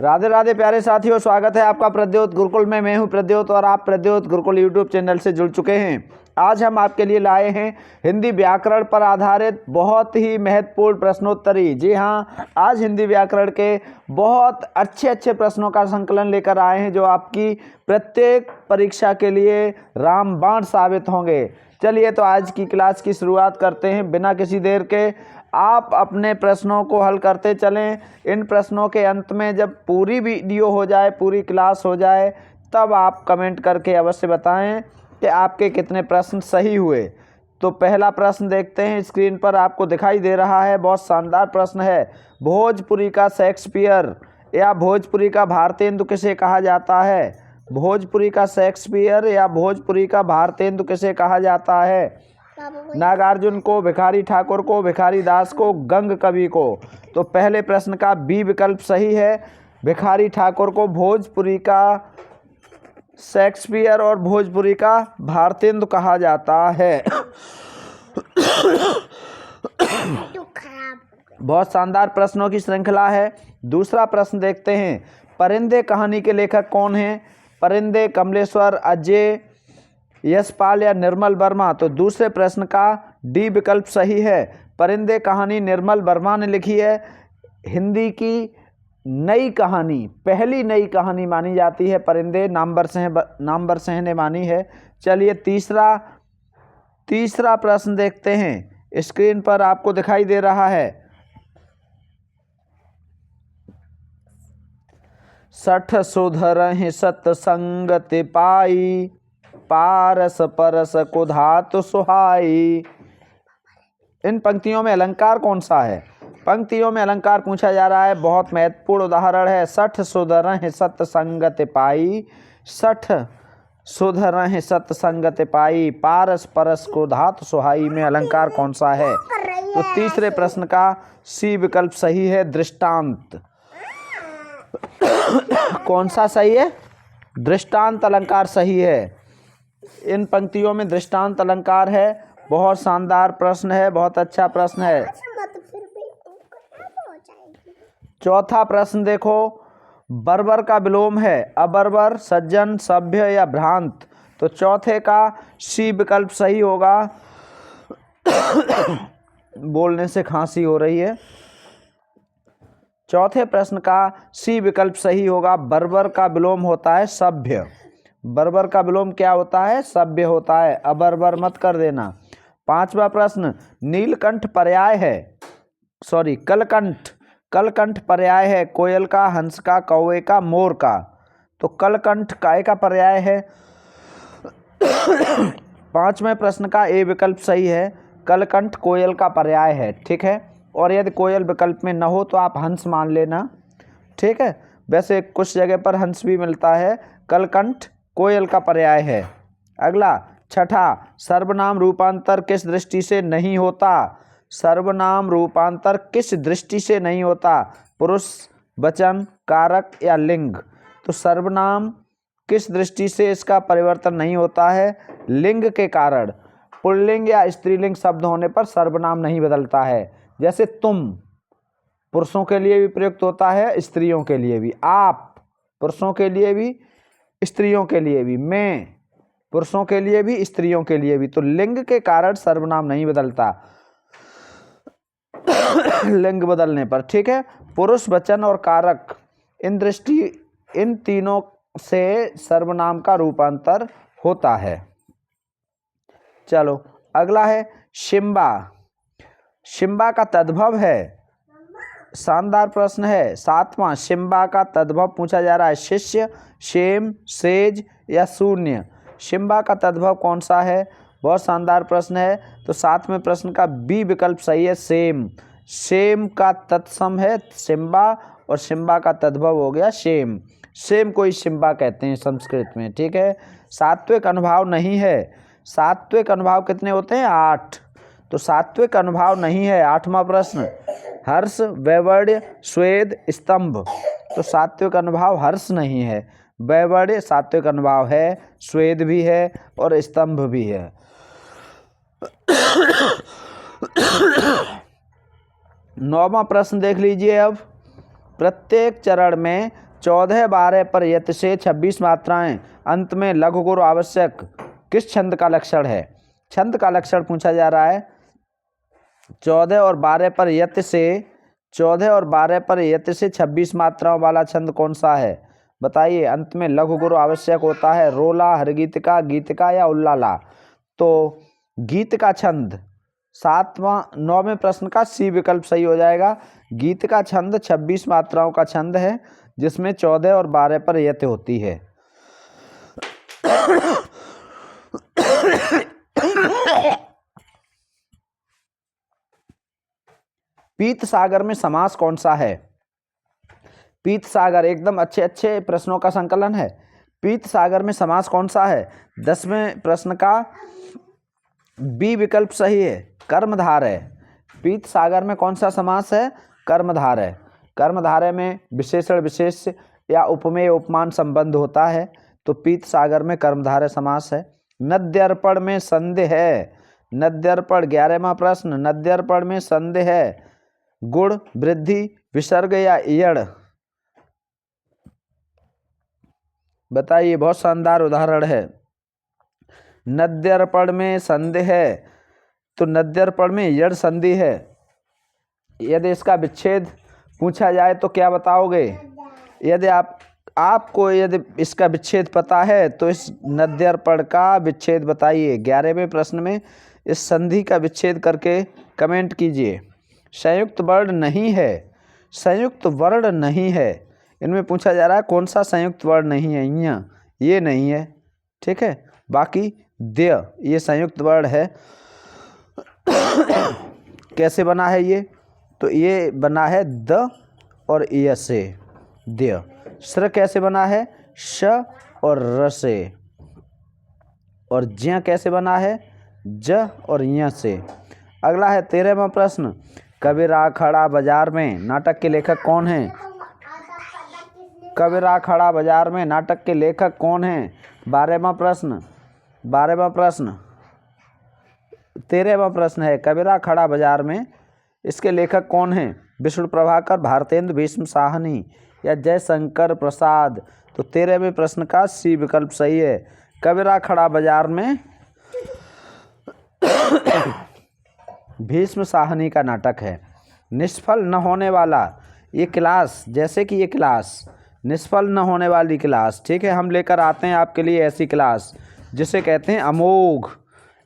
राधे राधे प्यारे साथियों, स्वागत है आपका प्रद्योत गुरुकुल में। मैं हूं प्रद्योत और आप प्रद्योत गुरुकुल यूट्यूब चैनल से जुड़ चुके हैं। आज हम आपके लिए लाए हैं हिंदी व्याकरण पर आधारित बहुत ही महत्वपूर्ण प्रश्नोत्तरी। जी हां, आज हिंदी व्याकरण के बहुत अच्छे प्रश्नों का संकलन लेकर आए हैं जो आपकी प्रत्येक परीक्षा के लिए रामबाण साबित होंगे। चलिए तो आज की क्लास की शुरुआत करते हैं बिना किसी देर के। आप अपने प्रश्नों को हल करते चलें। इन प्रश्नों के अंत में जब पूरी वीडियो हो जाए, पूरी क्लास हो जाए, तब आप कमेंट करके अवश्य बताएं कि आपके कितने प्रश्न सही हुए। तो पहला प्रश्न देखते हैं, स्क्रीन पर आपको दिखाई दे रहा है। बहुत शानदार प्रश्न है। भोजपुरी का शेक्सपियर या भोजपुरी का भारतेंदु किसे कहा जाता है? भोजपुरी का शेक्सपियर या भोजपुरी का भारतेंदु किसे कहा जाता है? नागार्जुन को, भिखारी ठाकुर को, भिखारी दास को, गंग कवि को। तो पहले प्रश्न का बी विकल्प सही है। भिखारी ठाकुर को भोजपुरी का शेक्सपियर और भोजपुरी का भारतेंदु कहा जाता है। बहुत शानदार प्रश्नों की श्रृंखला है। दूसरा प्रश्न देखते हैं। परिंदे कहानी के लेखक कौन हैं? परिंदे कमलेश्वर, अजय, यशपाल या निर्मल वर्मा? तो दूसरे प्रश्न का डी विकल्प सही है। परिंदे कहानी निर्मल वर्मा ने लिखी है। हिंदी की नई कहानी, पहली नई कहानी मानी जाती है परिंदे। नामवर सिंह ने मानी है। चलिए तीसरा प्रश्न देखते हैं। स्क्रीन पर आपको दिखाई दे रहा है। 60 सुधरहि सतसंगति पाई, पारस परस को धातु सुहाई। इन पंक्तियों में अलंकार कौन सा है? पंक्तियों में अलंकार पूछा जा रहा है। बहुत महत्वपूर्ण उदाहरण है। 60 सुधरहि सतसंगति पाई, 60 सुधरहि सतसंगति पाई, पारस परस को धातु सुहाई में अलंकार कौन सा है? तो तीसरे प्रश्न का सी विकल्प सही है, दृष्टांत। कौन सा सही है? दृष्टांत अलंकार सही है। इन पंक्तियों में दृष्टांत अलंकार है। बहुत शानदार प्रश्न है, बहुत अच्छा प्रश्न है। चौथा प्रश्न देखो। बर्बर का विलोम है अबर्बर, सज्जन, सभ्य या भ्रांत? तो चौथे का सी विकल्प सही होगा। बोलने से खांसी हो रही है। चौथे प्रश्न का सी विकल्प सही होगा। बर्बर का विलोम होता है सभ्य। बर्बर का विलोम क्या होता है? सभ्य होता है। अबर्बर मत कर देना। पांचवा प्रश्न। नीलकंठ पर्याय है, सॉरी कलकंठ, कलकंठ पर्याय है कोयल का, हंस का, कौवे का, मोर का? तो कलकंठ काय का पर्याय है? पांचवें प्रश्न का ए विकल्प सही है। कलकंठ कोयल का पर्याय है। ठीक है। और यदि कोयल विकल्प में न हो तो आप हंस मान लेना। ठीक है। वैसे कुछ जगह पर हंस भी मिलता है। कलकंठ कोयल का पर्याय है। अगला छठा। सर्वनाम रूपांतर किस दृष्टि से नहीं होता? सर्वनाम रूपांतर किस दृष्टि से नहीं होता? पुरुष, वचन, कारक या लिंग? तो सर्वनाम किस दृष्टि से इसका परिवर्तन नहीं होता है? लिंग के कारण। पुल्लिंग या स्त्रीलिंग शब्द होने पर सर्वनाम नहीं बदलता है। जैसे तुम पुरुषों के लिए भी प्रयुक्त होता है, स्त्रियों के लिए भी। आप पुरुषों के लिए भी, स्त्रियों के लिए भी। मैं पुरुषों के लिए भी, स्त्रियों के लिए भी। तो लिंग के कारण सर्वनाम नहीं बदलता लिंग बदलने पर। ठीक है। पुरुष, वचन और कारक, इन तीनों से सर्वनाम का रूपांतर होता है। चलो अगला है शिम्बा। शिम्बा का तद्भव है। शानदार प्रश्न है। सातवां। शिम्बा का तद्भव पूछा जा रहा है। शिष्य, शेम, सेज या शून्य? शिम्बा का तद्भव कौन सा है? बहुत शानदार प्रश्न है। तो सातवें प्रश्न का बी विकल्प सही है, सेम। शेम का तत्सम है शिम्बा और शिम्बा का तद्भव हो गया शेम। शेम को ही शिम्बा कहते हैं संस्कृत में। ठीक है। सात्विक अनुभाव नहीं है। सात्विक अनुभाव कितने होते हैं? 8। तो सात्विक अनुभाव नहीं है। आठवां प्रश्न। हर्ष, वैवर्ण्य, स्वेद, स्तंभ? तो सात्विक अनुभाव हर्ष नहीं है। वैवर्ण्य सात्विक अनुभाव है, स्वेद भी है और स्तंभ भी है। नौवां प्रश्न देख लीजिए अब। प्रत्येक चरण में 14 12 पर यत से 26 मात्राएं, अंत में लघु गुरु आवश्यक किस छंद का लक्षण है? छंद का लक्षण पूछा जा रहा है। 14 और 12 पर यत से 26 मात्राओं वाला छंद कौन सा है? बताइए। अंत में लघु गुरु आवश्यक होता है। रोला, हरगीतिका, गीतिका या उल्लाला? तो गीत का छंद 9वें प्रश्न का सी विकल्प सही हो जाएगा। गीत का छंद 26 मात्राओं का छंद है, जिसमें 14 और 12 पर यत होती है। पीत सागर में समास कौन सा है? पीत सागर एकदम अच्छे प्रश्नों का संकलन है। पीत सागर में समास कौन सा है? 10वें प्रश्न का बी विकल्प सही है, कर्मधार है। पीत सागर में कौन सा समास है? कर्मधार है। कर्मधारय में विशेषण विशेष या उपमेय उपमान संबंध होता है, तो पीत सागर में कर्मधारय समास है। नद्यर्पण में संदेह है। नद्यर्पण 11वां प्रश्न। नद्यर्पण में संदेह है। गुण, वृद्धि, विसर्ग या यड़? बताइए। बहुत शानदार उदाहरण है। नद्यर्पण में संदेह है, तो नद्यर्पण में यड़ संधि है। यदि इसका विच्छेद पूछा जाए तो क्या बताओगे? यदि आपको यदि इसका विच्छेद पता है तो इस नद्यर्पण का विच्छेद बताइए। 11वें प्रश्न में इस संधि का विच्छेद करके कमेंट कीजिए। संयुक्त वर्ण नहीं है। संयुक्त वर्ण नहीं है, इनमें पूछा जा रहा है कौन सा संयुक्त वर्ण नहीं है? यहाँ ये नहीं है, ठीक है। बाकी द्य ये संयुक्त वर्ण है। कैसे बना है ये? तो ये बना है द और य से, द्य। श्र कैसे बना है? श और र से। और ज्य कैसे बना है? ज और य से। अगला है 13वां प्रश्न। कबीरा खड़ा बाजार में नाटक के लेखक कौन हैं? कबीरा खड़ा बाजार में नाटक के लेखक कौन हैं? 12वां प्रश्न। 13वां प्रश्न है कबीरा खड़ा बाजार में, इसके लेखक कौन हैं? विष्णु प्रभाकर, भारतेंदु, भीष्म साहनी या जयशंकर प्रसाद? तो 13वें प्रश्न का सी विकल्प सही है। कबीरा खड़ा बाजार में भीष्म साहनी का नाटक है। निष्फल न होने वाला ये क्लास, जैसे कि ये क्लास निष्फल न होने वाली क्लास, ठीक है। हम लेकर आते हैं आपके लिए ऐसी क्लास जिसे कहते हैं अमोघ।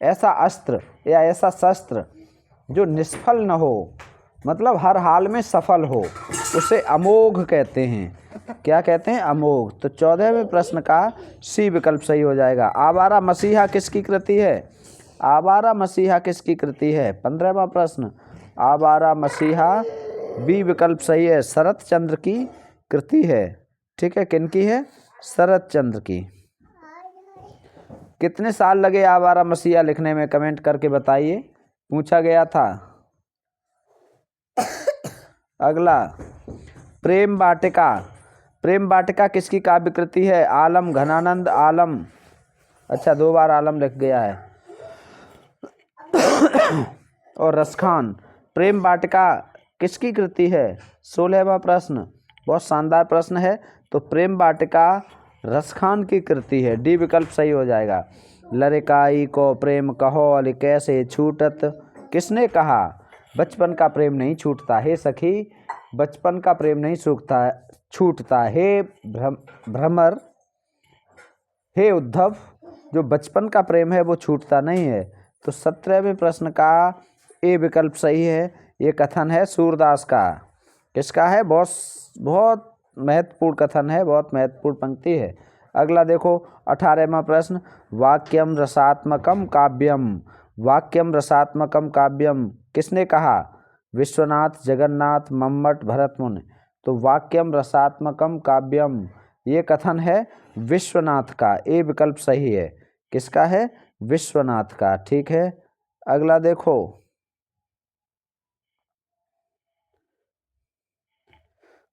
ऐसा अस्त्र या ऐसा शस्त्र जो निष्फल न हो, मतलब हर हाल में सफल हो, उसे अमोघ कहते हैं। क्या कहते हैं? अमोघ। तो 14वें प्रश्न का सी विकल्प सही हो जाएगा। आवारा मसीहा किसकी कृति है? आवारा मसीहा किसकी कृति है? 15वां प्रश्न। आवारा मसीहा बी विकल्प सही है, शरत चंद्र की कृति है, ठीक है। किनकी है? शरत चंद्र की। कितने साल लगे आवारा मसीहा लिखने में? कमेंट करके बताइए, पूछा गया था। अगला प्रेम वाटिका। प्रेम वाटिका किसकी काव्य कृति है? आलम, घनानंद, आलम। अच्छा, 2 बार आलम लिख गया है। और रसखान। प्रेम वाटिका किसकी कृति है? 16वां प्रश्न। बहुत शानदार प्रश्न है। तो प्रेम वाटिका रसखान की कृति है, डी विकल्प सही हो जाएगा। लड़काई को प्रेम कहो अली कैसे छूटत, किसने कहा? बचपन का प्रेम नहीं छूटता, हे सखी बचपन का प्रेम नहीं छूटता, हे भ्रमर, हे उद्धव, जो बचपन का प्रेम है वो छूटता नहीं है। तो 17वें प्रश्न का ए विकल्प सही है। ये कथन है सूरदास का। किसका है? बहुत महत्वपूर्ण कथन है, बहुत महत्वपूर्ण पंक्ति है। अगला देखो 18वां प्रश्न। वाक्यम रसात्मकम काव्यम। वाक्यम रसात्मकम काव्यम किसने कहा? विश्वनाथ, जगन्नाथ, मम्मट, भरतमुनि। तो वाक्यम रसात्मकम काव्यम ये कथन है विश्वनाथ का, ए विकल्प सही है। किसका है? विश्वनाथ का, ठीक है। अगला देखो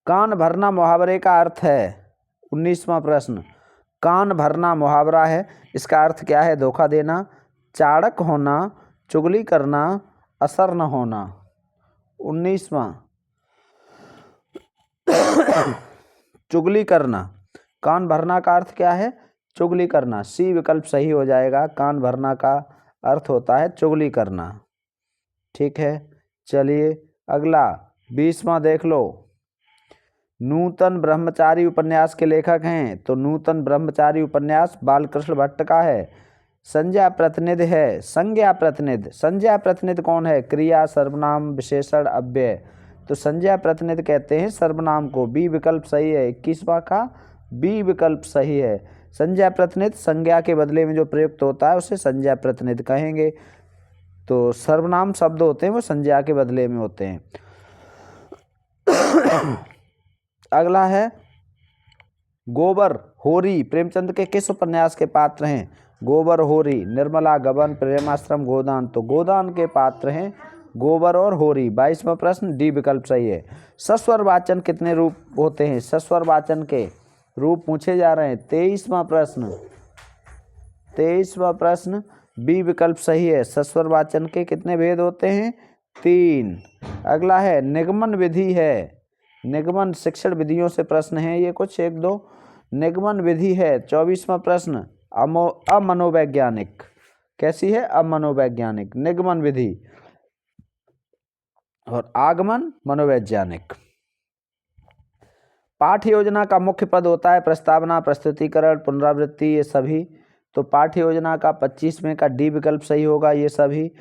कान भरना मुहावरे का अर्थ है। 19वां प्रश्न। कान भरना मुहावरा है, इसका अर्थ क्या है? धोखा देना, चाणक होना, चुगली करना, असर न होना। 19वां चुगली करना। कान भरना का अर्थ क्या है? चुगली करना। सी विकल्प सही हो जाएगा। कान भरना का अर्थ होता है चुगली करना। ठीक है, चलिए अगला 20वां देख लो। नूतन ब्रह्मचारी उपन्यास के लेखक हैं, तो नूतन ब्रह्मचारी उपन्यास बालकृष्ण भट्ट का है। संज्ञा प्रतिनिधि है, संज्ञा प्रतिनिधि, संज्ञा प्रतिनिधि कौन है? क्रिया, सर्वनाम, विशेषण, अव्यय। तो संज्ञा प्रतिनिधि कहते हैं सर्वनाम को। बी विकल्प सही है। 21वां का बी विकल्प सही है। संज्ञा प्रतिनिधि संज्ञा के बदले में जो प्रयुक्त होता है उसे संज्ञा प्रतिनिधि कहेंगे। तो सर्वनाम शब्द होते हैं वो संज्ञा के बदले में होते हैं। अगला है गोबर होरी प्रेमचंद के किस उपन्यास के पात्र हैं? गोबर होरी, निर्मला, गबन, प्रेमाश्रम, गोदान। तो गोदान के पात्र हैं गोबर और होरी। 22वां प्रश्न डी विकल्प सही है। सस्वर वाचन कितने रूप होते हैं? सस्वर वाचन के रूप पूछे जा रहे हैं। 23वां प्रश्न बी विकल्प सही है। सस्वर वाचन के कितने भेद होते हैं? 3। अगला है निगमन विधि है। निगमन शिक्षण विधियों से प्रश्न है ये कुछ 1-2। निगमन विधि है। 24वां प्रश्न अमनोवैज्ञानिक। कैसी है? अमनोवैज्ञानिक। निगमन विधि और आगमन मनोवैज्ञानिक। पाठ्य योजना का मुख्य पद होता है प्रस्तावना, प्रस्तुतिकरण, पुनरावृत्ति, ये सभी। तो पाठ्य योजना का 25वें का डी विकल्प सही होगा। ये सभी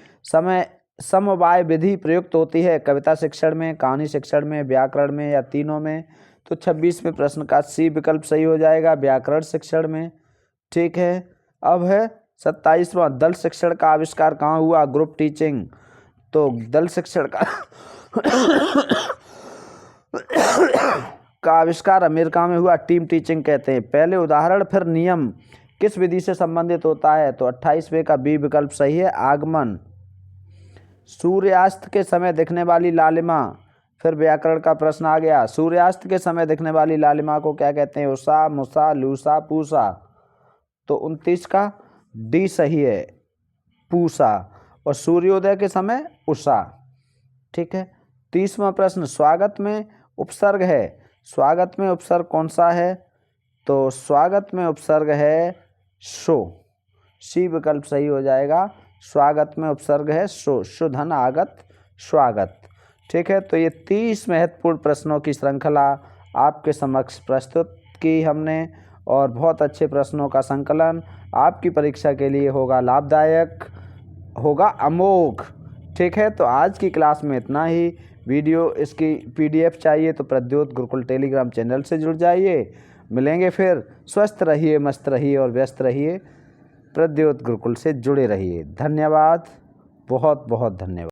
समवाय विधि प्रयुक्त होती है कविता शिक्षण में, कहानी शिक्षण में, व्याकरण में या तीनों में। तो 26वें प्रश्न का सी विकल्प सही हो जाएगा, व्याकरण शिक्षण में। ठीक है, अब है 27वां दल शिक्षण का आविष्कार कहाँ हुआ? Group teaching. तो दल शिक्षण का आविष्कार अमेरिका में हुआ, टीम टीचिंग कहते हैं। पहले उदाहरण फिर नियम किस विधि से संबंधित होता है? तो 28वें का बी विकल्प सही है, आगमन। सूर्यास्त के समय दिखने वाली लालिमा, फिर व्याकरण का प्रश्न आ गया। सूर्यास्त के समय दिखने वाली लालिमा को क्या कहते हैं? उषा, मुषा, लूसा, पूसा। तो 29 का डी सही है, पूसा। और सूर्योदय के समय उषा। ठीक है, 30वां प्रश्न स्वागत में उपसर्ग है। स्वागत में उपसर्ग कौन सा है? तो स्वागत में उपसर्ग है शो। सी विकल्प सही हो जाएगा। स्वागत में उपसर्ग है शो, शुधन आगत स्वागत। ठीक है, तो ये 30 महत्वपूर्ण प्रश्नों की श्रृंखला आपके समक्ष प्रस्तुत की हमने और बहुत अच्छे प्रश्नों का संकलन आपकी परीक्षा के लिए होगा लाभदायक, होगा अमोघ। ठीक है, तो आज की क्लास में इतना ही। वीडियो इसकी PDF चाहिए तो प्रद्योत गुरुकुल टेलीग्राम चैनल से जुड़ जाइए। मिलेंगे फिर। स्वस्थ रहिए, मस्त रहिए और व्यस्त रहिए। प्रद्योत गुरुकुल से जुड़े रहिए। धन्यवाद, बहुत बहुत धन्यवाद।